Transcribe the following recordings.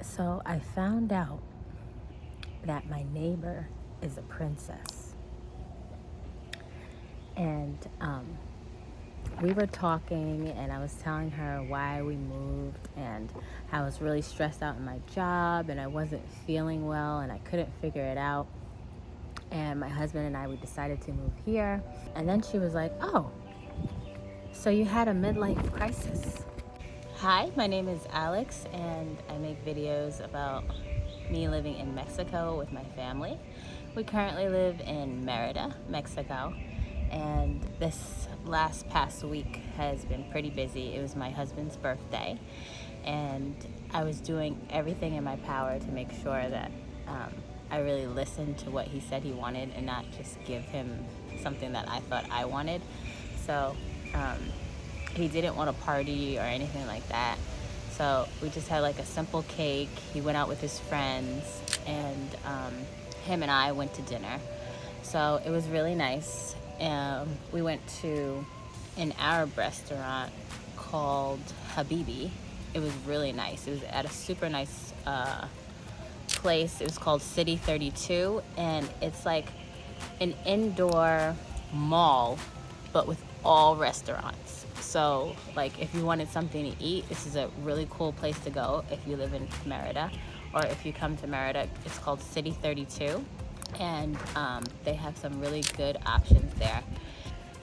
So I found out that my neighbor is a princess. And we were talking, and I was telling her why we moved and how I was really stressed out in my job and I wasn't feeling well and I couldn't figure it out. And my husband and I, we decided to move here. And then she was like, "Oh, so you had a midlife crisis." Hi, my name is Alex, and I make videos about me living in Mexico with my family. We currently live in Merida, Mexico, and this past week has been pretty busy. It was my husband's birthday, and I was doing everything in my power to make sure that I really listened to what he said he wanted and not just give him something that I thought I wanted. So he didn't want to party or anything like that. So we just had like a simple cake. He went out with his friends, and him and I went to dinner. So it was really nice. We went to an Arab restaurant called Habibi. It was really nice. It was at a super nice place. It was called City 32, and it's like an indoor mall, but with all restaurants. So like if you wanted something to eat, this is a really cool place to go if you live in Merida, or if you come to Merida. It's called City 32, and they have some really good options there.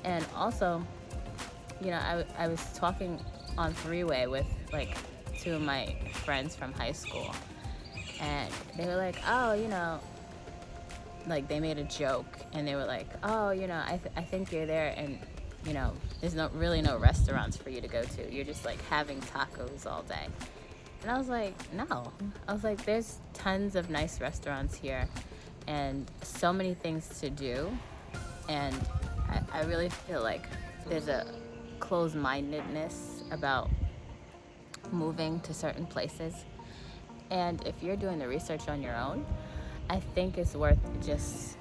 And also, I was talking on three-way with like two of my friends from high school, and they were like, "Oh, like they made a joke, and they were like, "Oh, I think you're there, and there's no restaurants for you to go to. You're just like having tacos all day." And I was like, "No." I was like, "There's tons of nice restaurants here, and so many things to do." And I really feel like there's a closed-mindedness about moving to certain places. And if you're doing the research on your own, I think it's worth just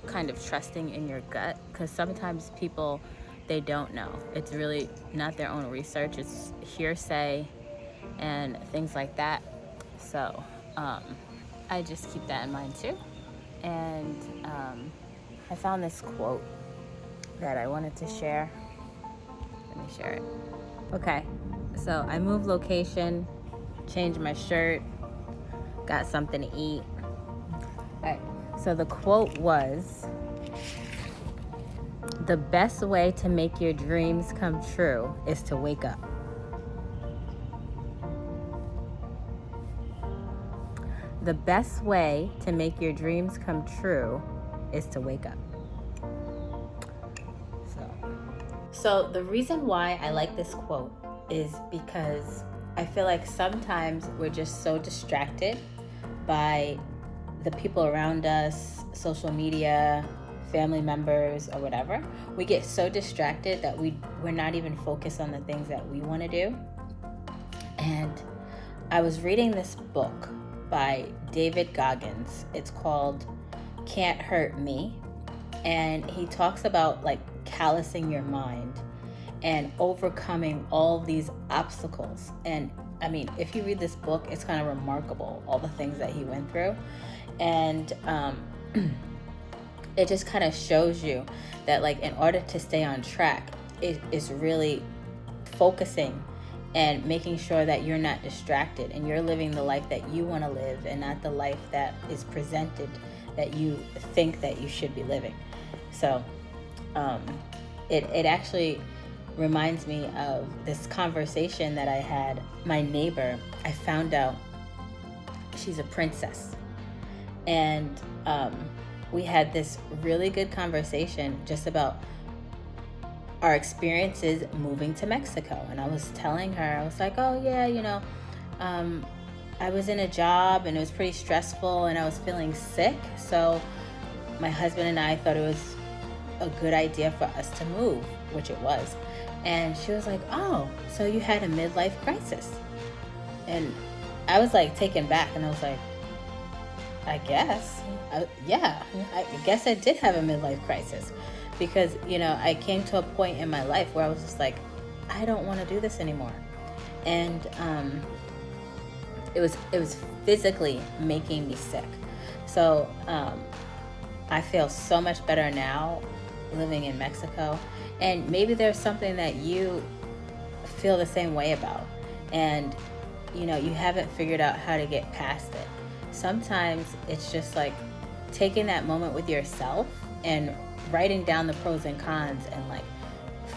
kind of trusting in your gut, because sometimes people, they don't know. It's really not their own research. It's hearsay and things like that. So I just keep that in mind too. And I found this quote that I wanted to share. Let me share it. Okay, so I moved location, changed my shirt, got something to eat. Okay, so the quote was, "The best way to make your dreams come true is to wake up." The best way to make your dreams come true is to wake up. So the reason why I like this quote is because I feel like sometimes we're just so distracted by the people around us, social media, family members, or whatever. We get so distracted that we're not even focused on the things that we want to do. And I was reading this book by David Goggins. It's called Can't Hurt Me. And he talks about like callousing your mind and overcoming all these obstacles. And I mean, if you read this book, it's kind of remarkable, all the things that he went through. And it just kind of shows you that like in order to stay on track, it is really focusing and making sure that you're not distracted and you're living the life that you want to live and not the life that is presented that you think that you should be living. So it actually reminds me of this conversation that I had. My neighbor, I found out she's a princess. And we had this really good conversation just about our experiences moving to Mexico. And I was telling her, I was like, "Oh yeah, I was in a job and it was pretty stressful and I was feeling sick. So my husband and I thought it was a good idea for us to move," which it was. And she was like, "Oh, so you had a midlife crisis?" And I was like taken back, and I was like, I guess. Yeah, I guess I did have a midlife crisis, because, I came to a point in my life where I was just like, I don't want to do this anymore. And it was physically making me sick. So I feel so much better now living in Mexico. And maybe there's something that you feel the same way about. And you haven't figured out how to get past it. Sometimes it's just like taking that moment with yourself and writing down the pros and cons and like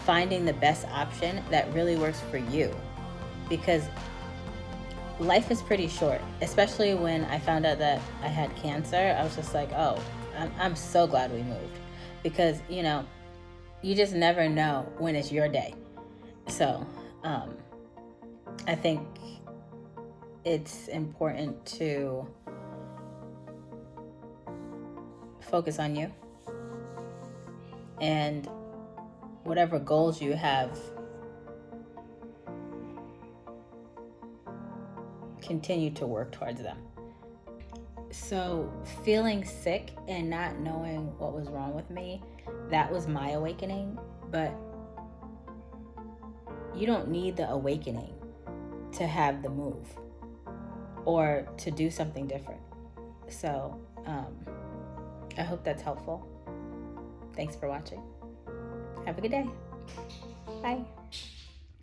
finding the best option that really works for you. Because life is pretty short, especially when I found out that I had cancer. I was just like, oh, I'm so glad we moved, because you just never know when it's your day. So I think it's important to focus on you, and whatever goals you have, continue to work towards them. So feeling sick and not knowing what was wrong with me, that was my awakening. But you don't need the awakening to have the move or to do something different. So I hope that's helpful. Thanks for watching. Have a good day. Bye.